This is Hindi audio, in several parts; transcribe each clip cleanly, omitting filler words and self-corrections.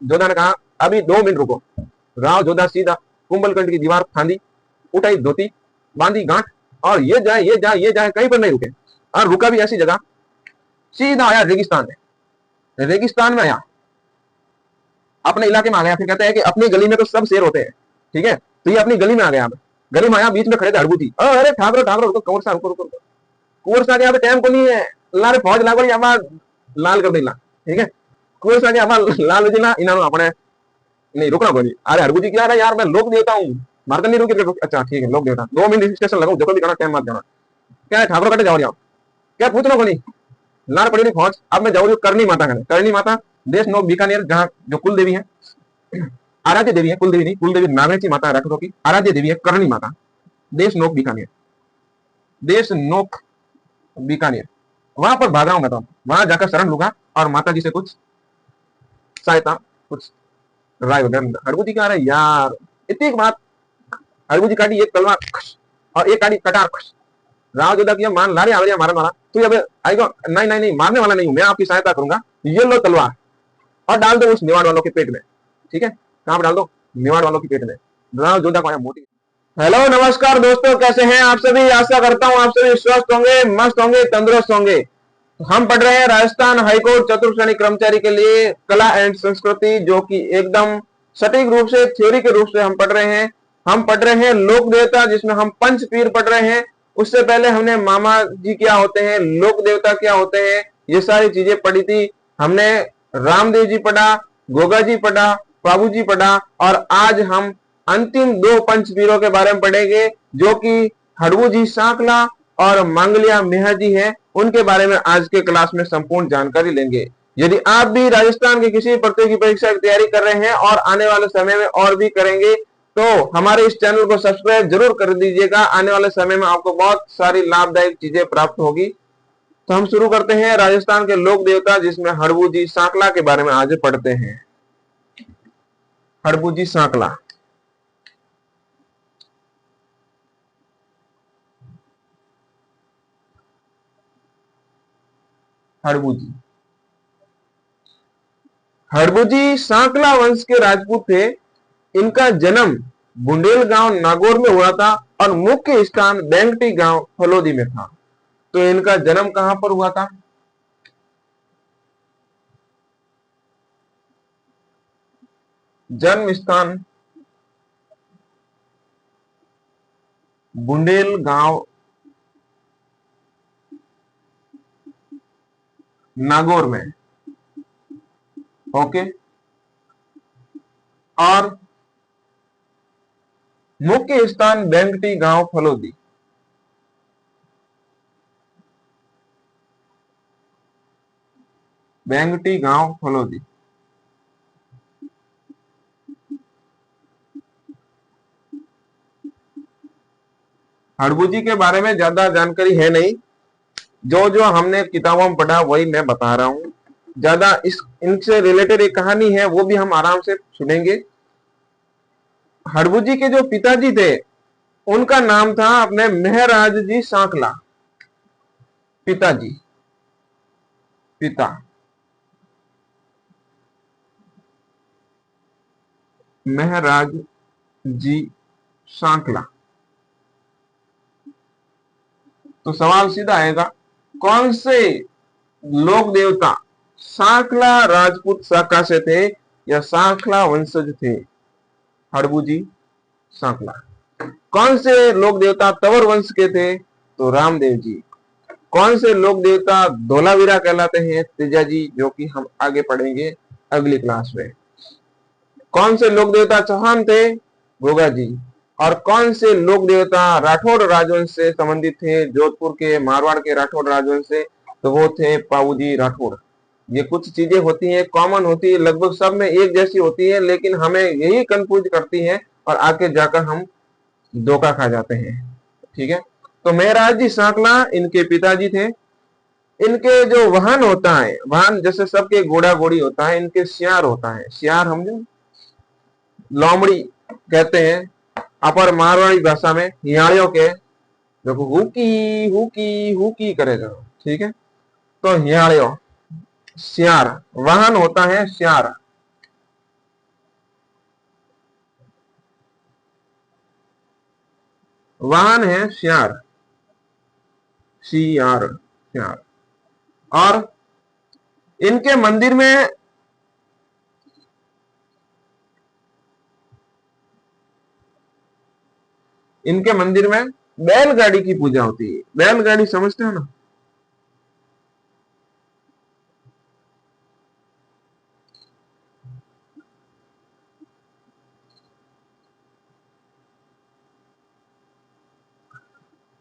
जोधा ने कहा अभी 2 मिनट रुको। राव जोधा सीधा कुंभलगढ़ की दीवार फांदी, उठाई धोती, बांधी गांठ और ये जाए ये जाए ये जाए, कहीं पर नहीं रुके। और रुका भी ऐसी जगह, सीधा आया रेगिस्तान में। रेगिस्तान में आया, अपने इलाके में आ गया। फिर कहते हैं कि अपनी गली में तो सब शेर होते हैं, ठीक है, तो ये अपनी गली में आ गया। गली में आया, बीच में खड़े थे हड़बू जी। अरे ठाकरो ठाकरो रुको, कुंवर सा रुको रुको। कुंवर सा के टाइम को नहीं है, लारे फौज लागो या लाल कर देला, ठीक है। कुंवर सा के लाल जिला इन्होंने अपने नहीं रुकना कोई। अरे हड़बू जी क्या रहा यार, मैं लोक देवता हूँ, मारता नहीं रुकी। अच्छा ठीक है, लोक देवता 2 मिनट स्टेशन लगाओ, देखो भी करना टाइम मत जाना। क्या ठाकुर कटे जाओ जाओ, क्या पूछना को नहीं, लार पड़ी नहीं फौज। अब मैं जाऊँ करनी माता कहने, करनी माता देश नोक बीकानेर, जहाँ जो कुल देवी है, आराध्य देवी है, कुल देवी नहीं, कुल देवी नागेची माता राठौरों की आराध्य देवी है करनी माता। देश नोक बीकानेर, देश नोक बीकानेर, वहां पर भाग रहा हूं मैं। तो वहां जाकर शरण लूंगा और माता जी से कुछ सहायता, कुछ राय वगैरह। हड़बू जी कह रहे यार इतनी बात। हड़बू जी काटी एक तलवार और एक काटी कटार। राव जोधा किया मान ला रहे आ मारने वाला, तो अब आएगा नहीं नहीं नहीं, मारने वाला नहीं हूं मैं, आपकी सहायता करूंगा। ये लो तलवार और डाल दो उस मेवाड़ वालों के पेट में, ठीक है। कहां पर डाल दो? मेवाड़ वालों के पेट में। राव जोधा को आया मोटी। हेलो नमस्कार दोस्तों, कैसे हैं आप सभी? आशा करता हूं आप सभी स्वस्थ होंगे, मस्त होंगे, तंदुरुस्त होंगे। हम पढ़ रहे हैं राजस्थान हाईकोर्ट चतुर्थ श्रेणी कर्मचारी के लिए कला एंड संस्कृति, जो कि एकदम सटीक रूप से थ्योरी के रूप से हम पढ़ रहे हैं। हम पढ़ रहे हैं लोक देवता, जिसमें हम पंच पीर पढ़ रहे हैं। उससे पहले हमने मामा जी क्या होते हैं, लोक देवता क्या होते हैं, ये सारी चीजें पढ़ी थी हमने। रामदेव जी पढ़ा, गोगा जी पढ़ा, बाबू जी पढ़ा, और आज हम अंतिम 2 पंचवीरों के बारे में पढ़ेंगे, जो कि हड़बू जी सांकला और मांगलिया मेहा जी है। उनके बारे में आज के क्लास में संपूर्ण जानकारी लेंगे। यदि आप भी राजस्थान की किसी प्रतियोगी परीक्षा की तैयारी कर रहे हैं और आने वाले समय में और भी करेंगे, तो हमारे इस चैनल को सब्सक्राइब जरूर कर दीजिएगा। आने वाले समय में आपको बहुत सारी लाभदायक चीजें प्राप्त होगी। तो हम शुरू करते हैं राजस्थान के लोक देवता, जिसमें हड़बू जी सांकला के बारे में आज पढ़ते हैं। हड़बू जी सांकला। हड़बू जी, हड़बू जी सांकला वंश के राजपूत थे। इनका जन्म बुंडेल गांव नागौर में हुआ था और मुख्य स्थान बेंगटी गांव फलोदी में था। तो इनका जन्म कहां पर हुआ था? जन्म स्थान बुंडेल गांव नागौर में, ओके। और मुख्य स्थान बेंगटी गांव फलोदी। बेंगटी गांव फलोदी। हड़बू जी के बारे में ज्यादा जानकारी है नहीं, जो जो हमने किताबों में पढ़ा वही मैं बता रहा हूं। ज्यादा इस इनसे रिलेटेड एक कहानी है, वो भी हम आराम से सुनेंगे। हड़बू जी के जो पिताजी थे, उनका नाम था अपने मेहराज जी सांकला। पिताजी, पिता मेहराज जी सांकला। तो सवाल सीधा आएगा, कौन से लोक देवता सांकला राजपूत शाखा से थे या सांकला वंशज थे? हड़बू जी सांकला। कौन से लोक देवता तवर वंश के थे? तो रामदेव जी। कौन से लोक देवता धोलावीरा कहलाते हैं? तेजा जी, जो कि हम आगे पढ़ेंगे अगली क्लास में। कौन से लोक देवता चौहान थे? गोगा जी। और कौन से लोक देवता राठौड़ राजवंश से संबंधित थे? जोधपुर के मारवाड़ के राठौड़ राजवंश से, तो वो थे पाऊजी राठौड़। ये कुछ चीजें होती हैं, कॉमन होती है, लगभग सब में एक जैसी होती है, लेकिन हमें यही कंफ्यूज करती है और आगे जाकर हम धोखा खा जाते हैं, ठीक है। तो मेहराज जी सांकला इनके पिताजी थे। इनके जो वाहन होता है, वाहन जैसे सबके घोड़ा घोड़ी होता है, इनके सियार होता है। सियार हम जो लोमड़ी कहते हैं, अपर मारवाड़ी भाषा में हियाड़ियों के, देखो हुकी हुकी हुकी करेगा, ठीक है। तो हियाड़ियों, सियार वाहन होता है सियार। वाहन है श्यार, शियार, श्यार। और इनके मंदिर में बैलगाड़ी की पूजा होती है। बैलगाड़ी समझते हो ना?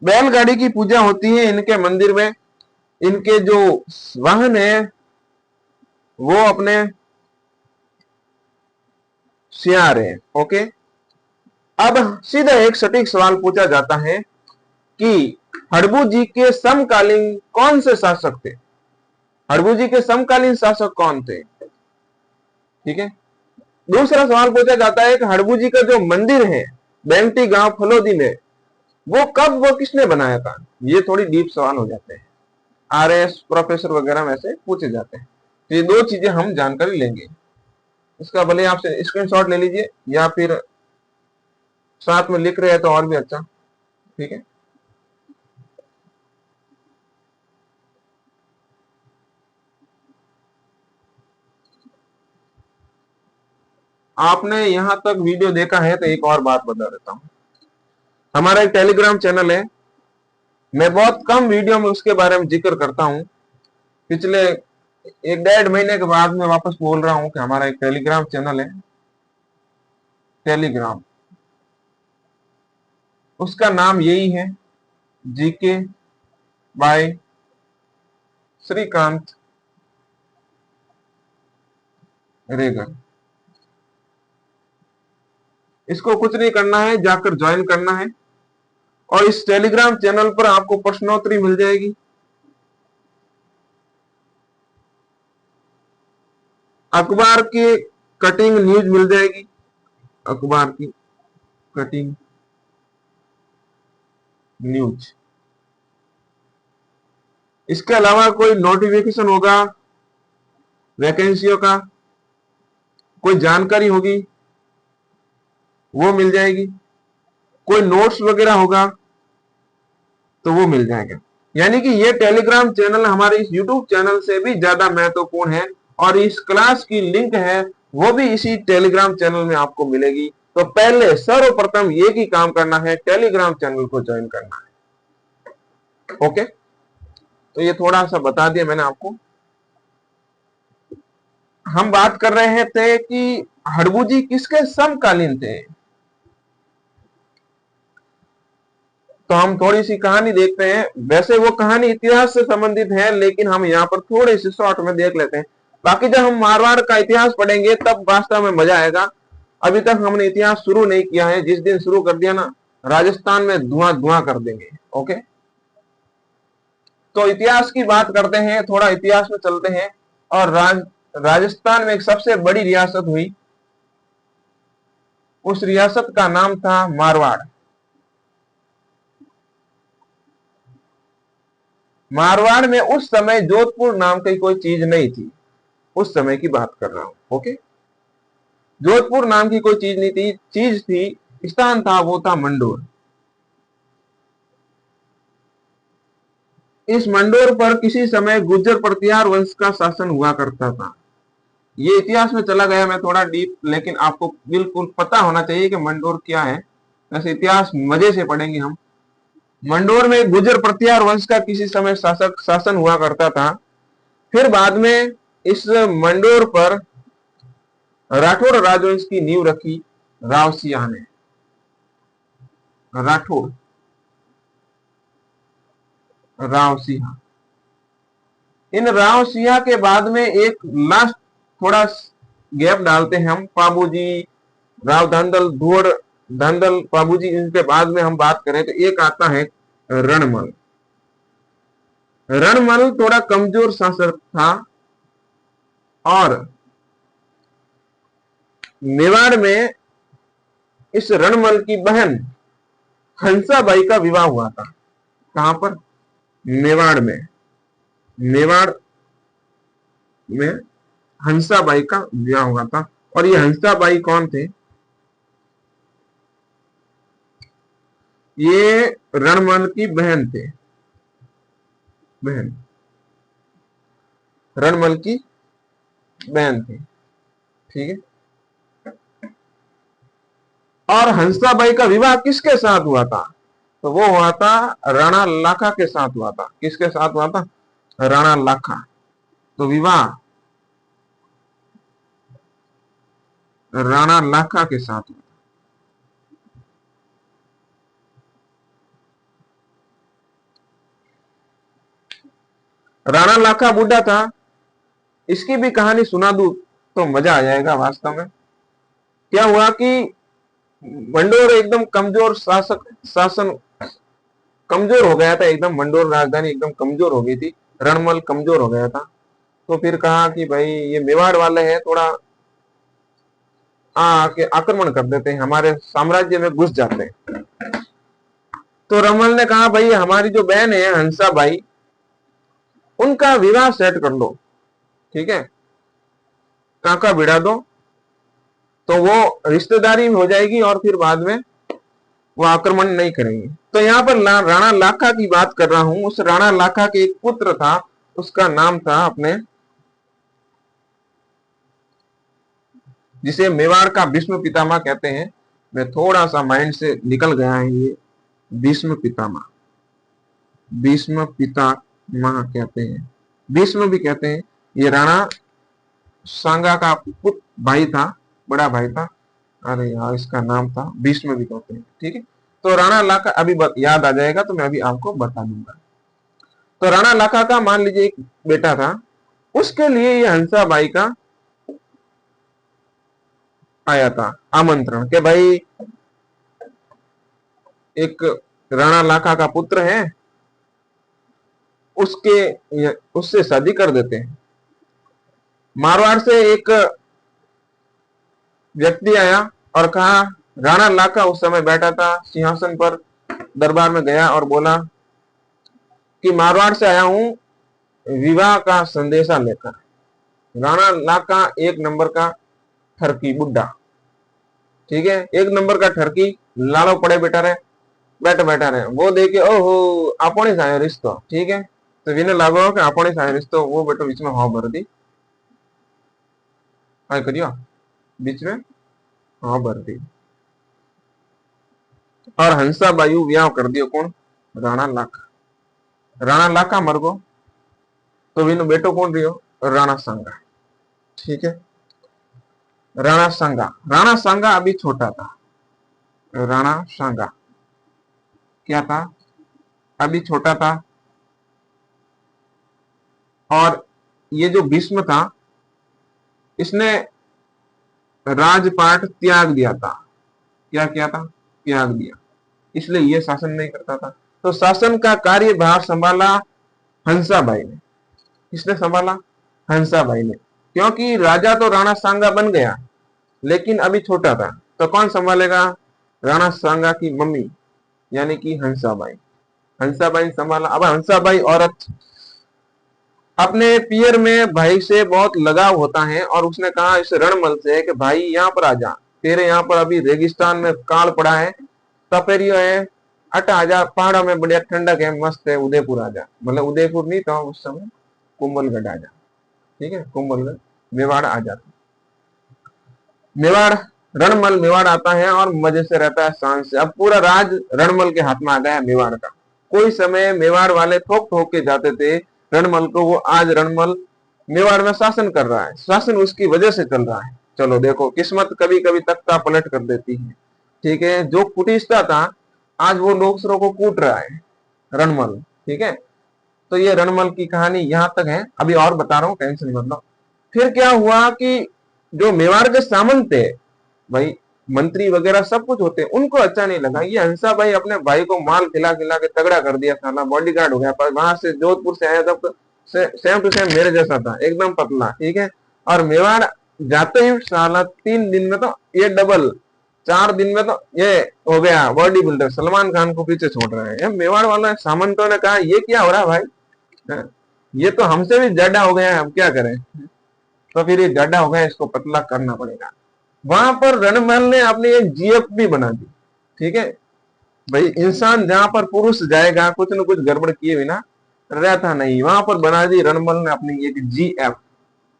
बैलगाड़ी की पूजा होती है इनके मंदिर में। इनके जो वाहन है वो अपने सियार है। ओके, अब सीधा एक सटीक सवाल पूछा जाता है कि हड़बू जी के समकालीन कौन से शासक थे? हड़बू जी के समकालीन शासक कौन थे? ठीक है। दूसरा सवाल पूछा जाता है कि हड़बू जी का जो मंदिर है बेंगटी गांव फलोदी में, वो कब, वो किसने बनाया था? ये थोड़ी डीप सवाल हो जाते हैं, आरएस प्रोफेसर वगैरह में से पूछे जाते हैं। तो ये दो चीजें हम जानकारी लेंगे। इसका भले आपसे स्क्रीनशॉट ले लीजिए या फिर साथ में लिख रहे हैं तो और भी अच्छा। ठीक है। आपने यहां तक वीडियो देखा है तो एक और बात बता देता हूं। हमारा एक टेलीग्राम चैनल है, मैं बहुत कम वीडियो में उसके बारे में जिक्र करता हूं। पिछले 1-1.5 महीने के बाद मैं वापस बोल रहा हूं कि हमारा एक टेलीग्राम चैनल है, टेलीग्राम, उसका नाम यही है, जीके बाय श्रीकांत रेगर। इसको कुछ नहीं करना है, जाकर ज्वाइन करना है और इस टेलीग्राम चैनल पर आपको प्रश्नोत्तरी मिल जाएगी, अखबार की कटिंग न्यूज मिल जाएगी, अखबार की कटिंग न्यूज। इसके अलावा कोई नोटिफिकेशन होगा वैकेंसियों का, कोई जानकारी होगी वो मिल जाएगी, कोई नोट्स वगैरह होगा तो वो मिल जाएगा। यानी कि ये टेलीग्राम चैनल हमारे इस यूट्यूब चैनल से भी ज्यादा महत्वपूर्ण है और इस क्लास की लिंक है वो भी इसी टेलीग्राम चैनल में आपको मिलेगी। तो पहले सर्वप्रथम ये ही काम करना है, टेलीग्राम चैनल को ज्वाइन करना है। ओके, तो ये थोड़ा सा बता दिया मैंने आपको। हम बात कर रहे थे कि हड़बू जी किसके समकालीन थे। तो हम थोड़ी सी कहानी देखते हैं। वैसे वो कहानी इतिहास से संबंधित है लेकिन हम यहाँ पर थोड़े से शॉर्ट में देख लेते हैं। बाकी जब हम मारवाड़ का इतिहास पढ़ेंगे तब वास्तव में मजा आएगा। अभी तक हमने इतिहास शुरू नहीं किया है, जिस दिन शुरू कर दिया ना राजस्थान में धुआं धुआं कर देंगे। ओके, तो इतिहास की बात करते हैं, थोड़ा इतिहास में चलते हैं। और राजस्थान में एक सबसे बड़ी रियासत हुई, उस रियासत का नाम था मारवाड़। मारवाड़ में उस समय जोधपुर नाम की कोई चीज नहीं थी, उस समय की बात कर रहा हूं। ओके, जोधपुर नाम की कोई चीज नहीं थी, चीज थी, स्थान था, वो था मंडोर। इस मंडोर पर किसी समय गुर्जर प्रतिहार वंश का शासन हुआ करता था। ये इतिहास में चला गया मैं थोड़ा डीप, लेकिन आपको बिल्कुल पता होना चाहिए कि मंडोर क्या है। वैसे इतिहास मजे से पढ़ेंगे हम। मंडोर में गुर्जर प्रतिहार वंश का किसी समय शासन हुआ करता था। फिर बाद में इस मंडोर पर राठौड़ राजवंश की नींव रखी राव सिंह ने। राठौड़, राव सिंह। इन राव सिंह के बाद में एक लास्ट थोड़ा गैप डालते हैं हम, पाबूजी, राव धांधल, धुअड़ धांधल, पाबूजी, इनके बाद में हम बात करें तो एक आता है रणमल। रणमल थोड़ा कमजोर शासक था और मेवाड़ में इस रणमल की बहन हंसाबाई का विवाह हुआ था। कहां पर? मेवाड़ में। मेवाड़ में हंसाबाई का विवाह हुआ था। और ये हंसाबाई कौन थे? ये रणमल की बहन थे, बहन, रणमल की बहन थी, ठीक है। और हंसाबाई का विवाह किसके साथ हुआ था? तो वो हुआ था राणा लाखा के साथ हुआ था। किसके साथ हुआ था? राणा लाखा। तो विवाह राणा लाखा के साथ हुआ। राणा लाखा बूढ़ा था, इसकी भी कहानी सुना दूं तो मजा आ जाएगा वास्तव में। क्या हुआ कि मंडोर एकदम कमजोर शासन कमजोर हो गया था, एकदम मंडोर राजधानी एकदम कमजोर हो गई थी, रणमल कमजोर हो गया था। तो फिर कहा कि भाई ये मेवाड़ वाले हैं, थोड़ा आके आक्रमण कर देते हैं, हमारे साम्राज्य में घुस जाते हैं। तो रमल ने कहा भाई हमारी जो बहन है हंसा बाई, उनका विवाह सेट कर लो, ठीक है, काका भिड़ा दो, तो वो रिश्तेदारी हो जाएगी और फिर बाद में वो आक्रमण नहीं करेंगे। तो यहाँ पर राणा लाखा की बात कर रहा हूं। उस राणा लाखा के एक पुत्र था, उसका नाम था अपने, जिसे मेवाड़ का भीष्म पितामह कहते हैं। मैं थोड़ा सा माइंड से निकल गया है ये, भीष्म पितामह, भीष्म पितामह कहते हैं, भीष्म भी कहते हैं। ये राणा सांगा का पुत्र भाई था, बड़ा भाई था। अरे यार इसका नाम था, भीष्म भी कहते हैं, ठीक है। तो राणा लाखा अभी याद आ जाएगा तो मैं अभी आपको बता दूंगा। तो राणा लाखा का मान लीजिए एक बेटा था, उसके लिए ये हंसा बाई का आया था आमंत्रण कि भाई एक राणा लाखा का पुत्र है, उससे शादी कर देते हैं। मारवाड़ से एक व्यक्ति आया और कहा, राणा लाखा उस समय बैठा था सिंहासन पर, दरबार में गया और बोला कि मारवाड़ से आया हूं विवाह का संदेशा लेकर। राणा लाखा एक नंबर का ठरकी बुड्ढा, ठीक है, एक नंबर का ठरकी, लाड़ो पड़े बेटा रहे, बैठा बैठा रहे। वो देखे ओहो आपने सायो रिश्तो, ठीक है, तो विने लागो कि आपने सायो रिश्तो। वो बेटो बीच में हाँ भर दी, हाँ करियो, बीच में हाँ भर दी, और हंसा बायु ब्याह कर दियो। कौन? राणा लाखा। राणा लाखा मर गो तो विनो बेटो कौन रियो? राणा सांगा, ठीक है। राणा सांगा, राणा सांगा अभी छोटा था। राणा सांगा क्या था? अभी छोटा था। और ये जो भीष्म था, इसने राजपाट त्याग दिया था। क्या किया था? त्याग दिया, इसलिए ये शासन नहीं करता था। तो शासन का कार्यभार संभाला हंसाबाई ने। किसने संभाला? हंसाबाई ने। क्योंकि राजा तो राणा सांगा बन गया, लेकिन अभी छोटा था, तो कौन संभालेगा? राणा सांगा की मम्मी यानी कि हंसाबाई। हंसाबाई संभाला। अब हंसाबाई औरत, अपने पियर में भाई से बहुत लगाव होता है, और उसने कहा इस रणमल से कि भाई यहाँ पर आ जा, तेरे यहाँ पर अभी रेगिस्तान में काल पड़ा है, तपेरियो है, अटा आ जा, पहाड़ों में बढ़िया ठंडक है, मस्त है, उदयपुर आ जा। मतलब उदयपुर नहीं था उस समय, कुंभलगढ़ आ जा, ठीक है, कुंभलगढ़, मेवाड़ आ जाता। मेवाड़, रणमल मेवाड़ आता है और मजे से रहता है, शान से। अब पूरा राज रणमल के हाथ में आ गया है मेवाड़ का। कोई समय मेवाड़ वाले ठोक ठोक के जाते थे रणमल को, वो आज रणमल मेवाड़ में शासन कर रहा है। शासन उसकी वजह से चल रहा है। चलो देखो, किस्मत कभी कभी तख्ता पलट कर देती है, ठीक है। जो कुटिस्ता था, आज वो लोकसरों को कूट रहा है, रणमल, ठीक है। तो ये रणमल की कहानी यहां तक है, अभी और बता रहा हूं, टेंशन मत लो। फिर क्या हुआ कि जो मेवाड़ के सामंत थे, भाई मंत्री वगैरह सब कुछ होते, उनको अच्छा नहीं लगा। ये हंसा भाई अपने भाई को माल खिला खिला के तगड़ा कर दिया, साला बॉडीगार्ड हो गया। पर वहां से जोधपुर से आया तब सेम टू सेम मेरे जैसा था, एकदम पतला, ठीक है। और मेवाड़ जाते ही साला 3 दिन में तो ये डबल, 4 दिन में तो ये हो गया बॉडी बिल्डर, सलमान खान को पीछे छोड़ रहा है। मेवाड़ वाला सामंतों ने कहा ये क्या हो रहा है भाई, ये तो हमसे भी ज्यादा हो गया है, हम क्या करें। तो फिर ये ज्यादा हो गया, इसको पतला करना पड़ेगा। वहां पर रणमल ने अपनी एक जीएफ भी बना दी, ठीक है। भाई इंसान जहां पर पुरुष जाएगा कुछ न कुछ गड़बड़ किए बिना रहता नहीं, वहां पर बना दी रणमल ने अपनी एक GF,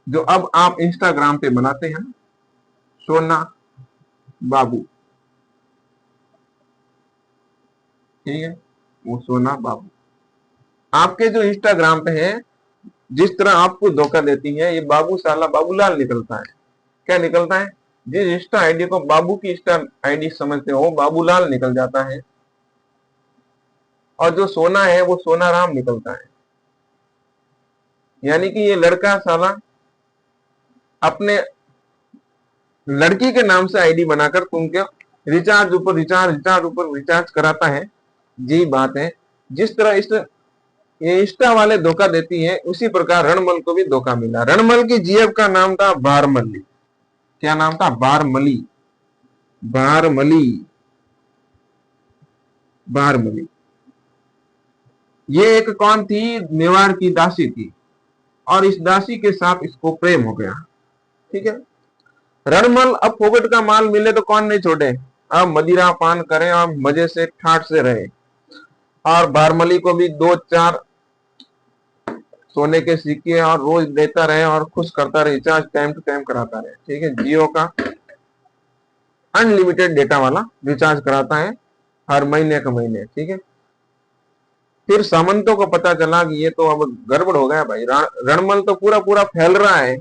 जो अब आप इंस्टाग्राम पे बनाते हैं, सोना बाबू, ठीक है, वो सोना बाबू आपके जो इंस्टाग्राम पे है, जिस तरह आपको धोखा देती है ये बाबू साला बाबूलाल निकलता है। क्या निकलता है? जिस इंस्टा आईडी को बाबू की इंस्टा आईडी समझते हो बाबूलाल निकल जाता है, और जो सोना है वो सोना राम निकलता है। यानी कि ये लड़का साला अपने लड़की के नाम से आईडी बनाकर तुमको रिचार्ज ऊपर रिचार्ज रिचार्ज ऊपर रिचार्ज कराता है। यही बात है, जिस तरह ये इंस्टा वाले धोखा देती है, उसी प्रकार रणमल को भी धोखा मिला। रणमल की GF का नाम था बारमली। क्या नाम था? बारमली। बारमली, बारमली। ये एक कौन थी? मेवाड़ की दासी थी, और इस दासी के साथ इसको प्रेम हो गया। ठीक है, रणमल अब फोकट का माल मिले तो कौन नहीं छोड़े, अब मदिरा पान करे और मजे से ठाट से रहे, और बारमली को भी 2-4 सोने के सिक्के और रोज देता रहे और खुश करता रहे, रिचार्ज टाइम टू टाइम कराता रहे। ठीक है, जियो का अनलिमिटेड डेटा वाला रिचार्ज कराता है हर महीने का महीने। ठीक है, फिर सामंतों को पता चला कि ये तो अब गड़बड़ हो गया भाई, रणमल तो पूरा पूरा फैल रहा है,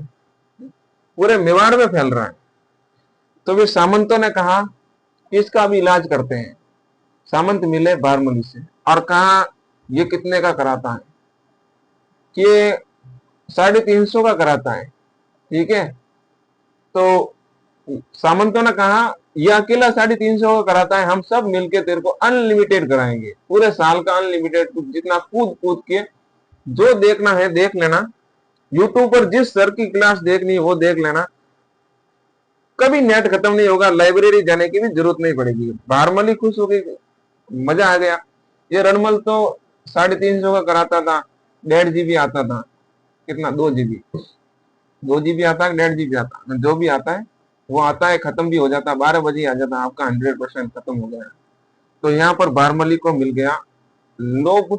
पूरे मेवाड़ में फैल रहा है। तो फिर सामंतों ने कहा कि इसका भी इलाज करते हैं। सामंत मिले बारमली से और कहा ये कितने का कराता है? कि 350 का कराता है। ठीक है, तो सामंतों ने कहा ये अकेला 350 का कराता है, हम सब मिलके तेरे को अनलिमिटेड कराएंगे, पूरे साल का अनलिमिटेड, जितना कूद कूद के जो देखना है देख लेना, यूट्यूब पर जिस सर की क्लास देखनी है वो देख लेना, कभी नेट खत्म नहीं होगा, लाइब्रेरी जाने की भी जरूरत नहीं पड़ेगी। बारमली खुश हो गई, मजा आ गया। ये रणमल तो 350 का कराता था, 1.5 GB आता था, कितना 2 GB, 2 GB आता है, 1.5 GB आता है, जो भी आता है वो आता है, खत्म भी हो जाता है, 12 बजे आ जाता है, आपका 100% खत्म हो गया। तो यहाँ पर बारमली को मिल गया लोभ,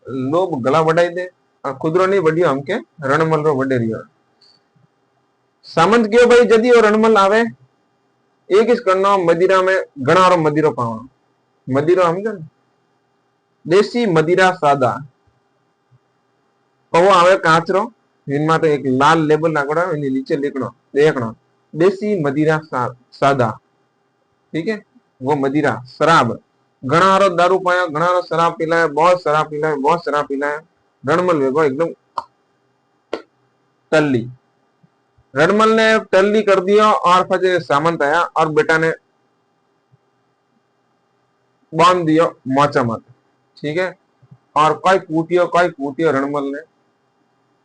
लोभ गला बढ़ाई दे और खुदरो नहीं बढ़ियो हमके रणमल रो बढ़े रियो। सामंत क्यों भाई जदी और रणमल आवे एक इस करना मदिरा में घना और मदिरो पावा, मदिरो समझो ने, देसी मदिरा सादा पवो आवे काचरो, इनमें तो एक लाल लेबल लागोड़ा, नीचे लिखनो देखना देसी मदिरा सादा। ठीक है, वो मदिरा शराब, घना हारो दारू पाया, घना हारो शराब पिलाया, बहुत शराब पिलाया, बहुत शराब पिलाया। रणमल वेगो एकदम टल्ली, रणमल ने टल्ली कर दिया, और फिर सामंत आया और बेटा ने बांध दिया मोचा मत। ठीक है, और कोई कूटियो रणमल ने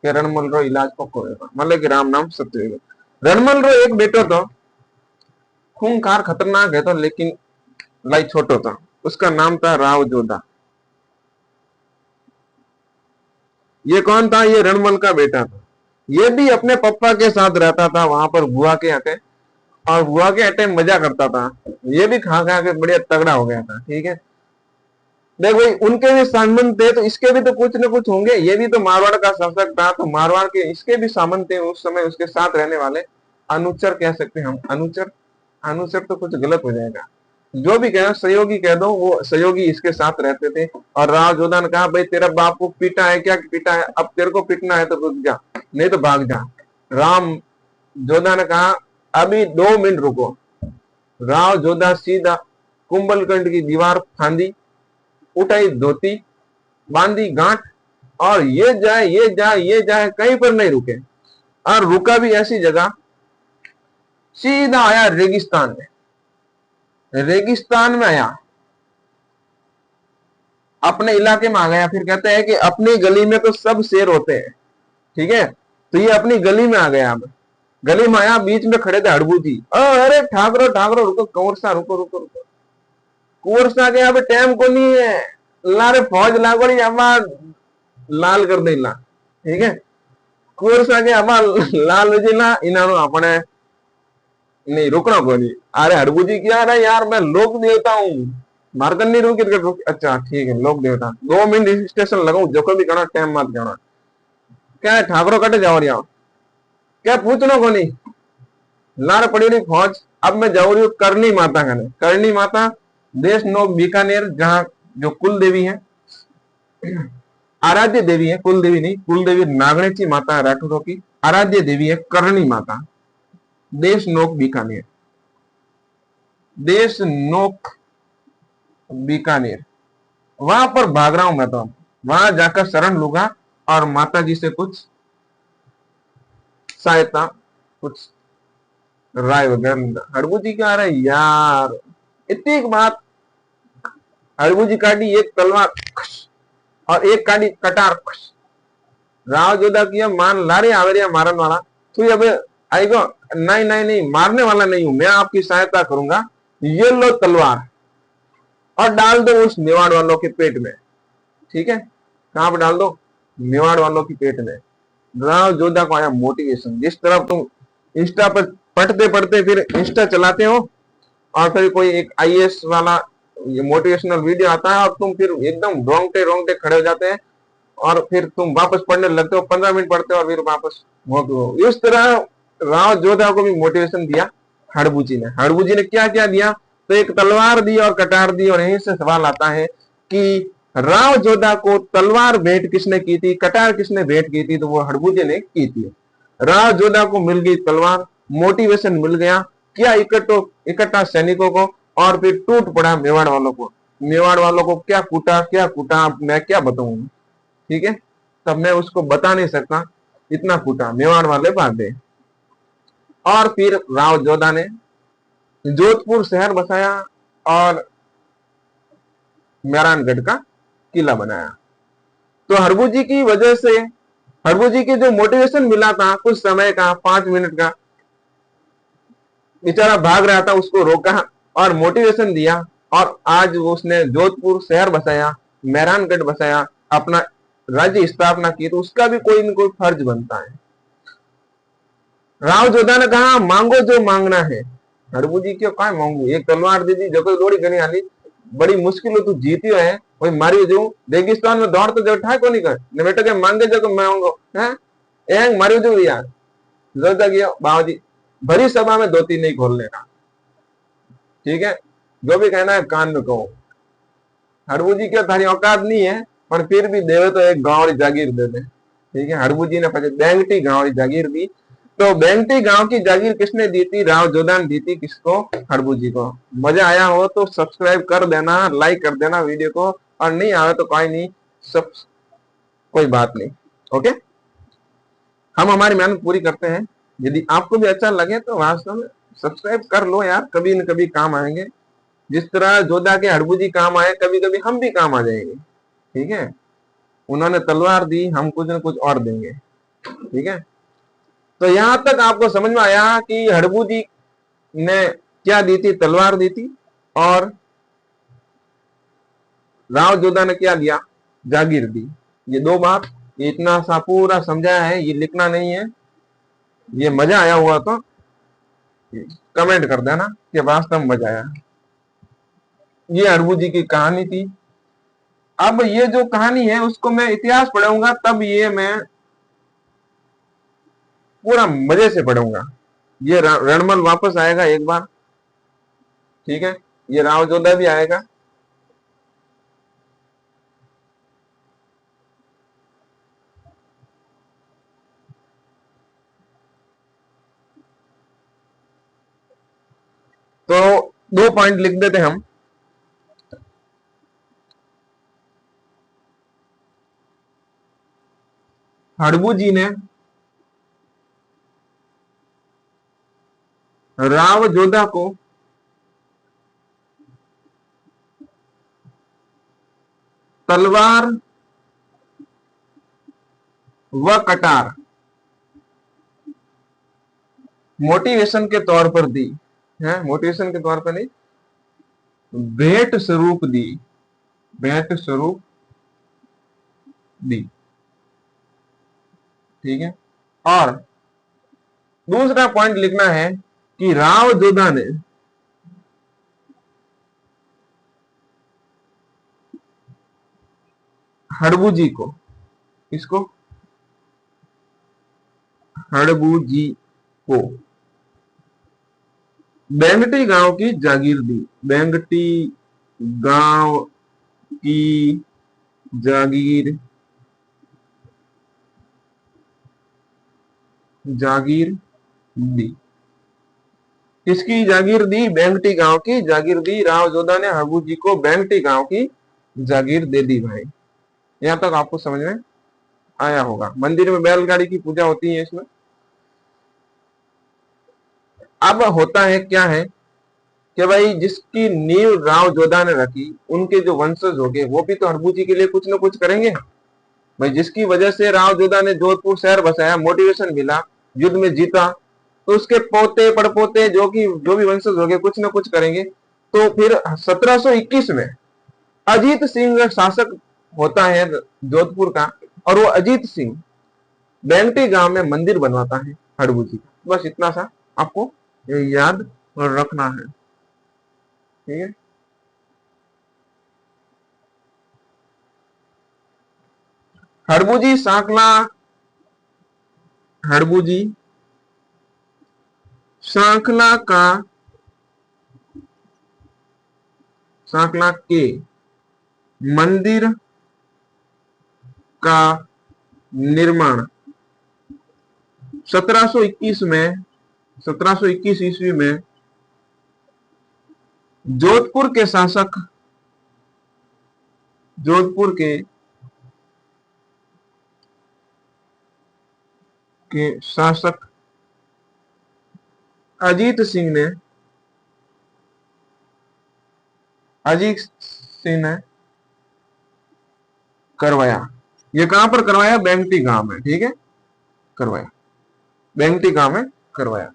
कि रणमल रो इलाज पक्को होगा, मतलब कि राम नाम सत्य होगा। रणमल रो एक बेटो तो खूंखार खतरनाक है तो, लेकिन लाई छोटो था, उसका नाम था राव जोधा। ये कौन था? ये रणमल का बेटा था। ये भी अपने पप्पा के साथ रहता था वहां पर बुआ के हटे, और बुआ के हटे मजा करता था। ये भी खा खा के बढ़िया तगड़ा हो गया था। ठीक है, देख भाई उनके भी सामंत थे तो इसके भी तो कुछ न कुछ होंगे। ये भी तो मारवाड़ का शासक था, तो मारवाड़ के इसके भी सामंत थे उस समय, उसके साथ रहने वाले अनुचर कह सकते हैं हम। अनुचर, अनुचर तो कुछ गलत हो जाएगा, जो भी कहना सहयोगी कह दो, वो सहयोगी इसके साथ रहते थे। और राव जोधा ने कहा भाई तेरा बाप को पीटा है क्या? पीटा है, अब तेरे को पीटना है तो रुक जा, नहीं तो भाग जा। राम जोधा ने कहा अभी 2 मिनट रुको। राव जोधा सीधा कुंभलगढ़ की दीवार फांदी, उठाई धोती, बांधी गांठ, और ये जाए ये जाए ये जाए, कहीं पर नहीं रुके। और रुका भी ऐसी जगह, सीधा आया रेगिस्तान में। रेगिस्तान में आया, अपने इलाके में आ गया। फिर कहते हैं कि अपनी गली में तो सब शेर होते हैं। ठीक है, तो ये अपनी गली में आ गया। अब गली में आया, बीच में खड़े थे हड़बू जी। अरे ठाकरो ठाकरो रुको, कंवर सा रुको रुको रुको, कुंवर सा के अब टाइम को नहीं है, लारे फौज लागोड़ी अमा लाल कर देला। ठीक है, कुंवर सा के अमा लाल हो जिला इनानो अपने नहीं रुकना को नहीं। अरे हड़बू जी क्या रहा यार, मैं लोक देवता हूं, मार्कंडी रू क्रिकेट रू अच्छा ठीक है लोक देवता 2 मिनट स्टेशन लगाऊ जो भी करना टाइम मत करना क्या ठाकरो कटे जाओ रिया क्या पूछना को नहीं लार पड़ी रही फौज अब मैं जाऊ रही हूँ करनी माता कने करनी माता देश नो बीकानेर जहाँ जो कुल देवी है आराध्य देवी है कुल देवी नहीं कुल देवी नागणेची माता है राठौरों की आराध्य देवी है करणी माता देश नोक बीकानेर देश नोक बीकानेर वहां पर भाग रहा हूं मैं तो वहां जाकर शरण लूंगा और माता जी से कुछ सहायता कुछ राय वगैरह हड़बू जी क्या रहा है यार इतनी एक बात हड़बू जी काटी एक तलवार और एक काटी कटार राव जोधा किया मान लारे आवेरिया मारन वाला तू अब आएगा नहीं नहीं नहीं मारने वाला नहीं हूं मैं आपकी सहायता करूंगा ये लो तलवार और डाल दो उस मेवाड़ वालों के पेट में ठीक है कहां पर डाल दो मेवाड़ वालों के पेट में राव जोधा को आया मोटिवेशन जिस तरफ तुम इंस्टा पर पढ़ते पढ़ते फिर इंस्टा चलाते हो और फिर कोई एक आईएएस वाला ये मोटिवेशनल वीडियो आता है और तुम फिर एकदम रोंगटे रोंगटे खड़े हो जाते हैं और फिर तुम वापस पढ़ने लगते हो 15 मिनट पढ़ते हो और फिर वापस हो इस तरह राव जोधा को भी मोटिवेशन दिया हड़बू जी ने क्या क्या दिया तो एक तलवार दी और कटार दी और यहीं से सवाल आता है कि राव जोधा को तलवार भेंट किसने की थी कटार किसने भेंट की थी तो वो हड़बू जी ने की थी राव जोधा को मिल गई तलवार मोटिवेशन मिल गया क्या इकट्ठा सैनिकों को और फिर टूट पड़ा मेवाड़ वालों को क्या कूटा मैं क्या बताऊं ठीक है तब मैं उसको बता नहीं सकता इतना कूटा मेवाड़ वाले भागे और फिर राव जोधा ने जोधपुर शहर बसाया और मेहरानगढ़ का किला बनाया तो हड़बू जी की वजह से हड़बू जी के जो मोटिवेशन मिला था कुछ समय का 5 मिनट का बेचारा भाग रहा था उसको रोका और मोटिवेशन दिया और आज उसने जोधपुर शहर बसाया मेहरानगढ़ बसाया अपना राज्य स्थापना की तो उसका भी कोई न कोई फर्ज बनता है राव जोधा ने कहा मांगो जो मांगना है हड़बू जी क्यों कहा मांगू एक तलवार दे दी जगह दौड़ी गनी आली बड़ी मुश्किल हो तू जीती है वही मारी जो रेगिस्तान में दौड़ तो जब ठाक को नहीं कर ने बेटा के मांगे जगह मांगो है एंग मारी जो यार जोधा गया बाबूजी भरी सभा में 2-3 नहीं खोलने का ठीक है जो भी कहना है कान में कहो हड़बू जी क्या थारी औकात नहीं है पर फिर भी देवे तो एक गांव की जागीर दे दे ठीक है हड़बू जी ने पचे बेंगटी गांव की जागीर दी तो बेंगटी गांव की जागीर किसने दी थी राव जोधा ने दी थी किसको हड़बू जी को मजा आया हो तो सब्सक्राइब कर देना लाइक कर देना वीडियो को और नहीं आवे तो कोई नहीं सब कोई बात नहीं ओके हम हमारी मेहनत पूरी करते हैं यदि आपको भी अच्छा लगे तो वास्तव में सब्सक्राइब कर लो यार कभी न कभी काम आएंगे जिस तरह जोधा के हड़बू जी काम आए कभी कभी हम भी काम आ जाएंगे ठीक है उन्होंने तलवार दी हम कुछ न कुछ और देंगे ठीक है तो यहां तक आपको समझ में आया कि हड़बू जी ने क्या दी थी तलवार दी थी और राव जोधा ने क्या दिया जागीर दी ये 2 बात ये इतना सा पूरा समझाया है ये लिखना नहीं है ये मजा आया हुआ तो कमेंट कर देना कि वास्तव में मजा आया ये हड़बू जी की कहानी थी अब ये जो कहानी है उसको मैं इतिहास पढ़ूंगा तब ये मैं पूरा मजे से पढ़ूंगा ये रणमल वापस आएगा एक बार ठीक है ये राव जोधा भी आएगा तो 2 पॉइंट लिख देते हम हड़बू जी ने राव जोधा को तलवार व कटार मोटिवेशन के तौर पर दी है मोटिवेशन के तौर पर नहीं भेंट स्वरूप दी भेंट स्वरूप दी ठीक है और दूसरा पॉइंट लिखना है कि राव जोधा ने हड़बूजी को, इसको हड़बूजी को बेंगटी गांव की जागीर दी। बेंगटी गांव की जागीर दी। किसकी जागीर दी? बेंगटी गांव की जागीर दी। राव जोधा ने हड़बूजी को बेंगटी गांव की जागीर दे दी भाई। यहां तक आपको समझ में आया होगा। मंदिर में बैलगाड़ी की पूजा होती है इसमें। अब होता है क्या है कि भाई जिसकी नींव राव जोधा ने रखी, उनके जो वंशज हो गए वो भी तो हड़बूजी के लिए कुछ ना कुछ करेंगे भाई। जिसकी वजह से राव जोधा ने जोधपुर शहर बसाया, मोटिवेशन मिला, युद्ध में जीता, तो उसके पोते पड़पोते जो भी वंशज हो गए कुछ ना कुछ करेंगे। तो फिर 1721 में अजीत सिंह शासक होता है जोधपुर का, और वो अजीत सिंह बेंगटी गांव में मंदिर बनवाता है हड़बूजी का। बस इतना सा आपको याद रखना है, ठीक है। हड़बूजी सांकला, हड़बूजी सांकला के मंदिर का निर्माण 1721 में, 1721 ईस्वी में जोधपुर के शासक, जोधपुर के शासक अजीत सिंह ने करवाया। ये कहां पर करवाया? बेंगटी गांव में, ठीक है, करवाया, बेंगटी गांव में करवाया।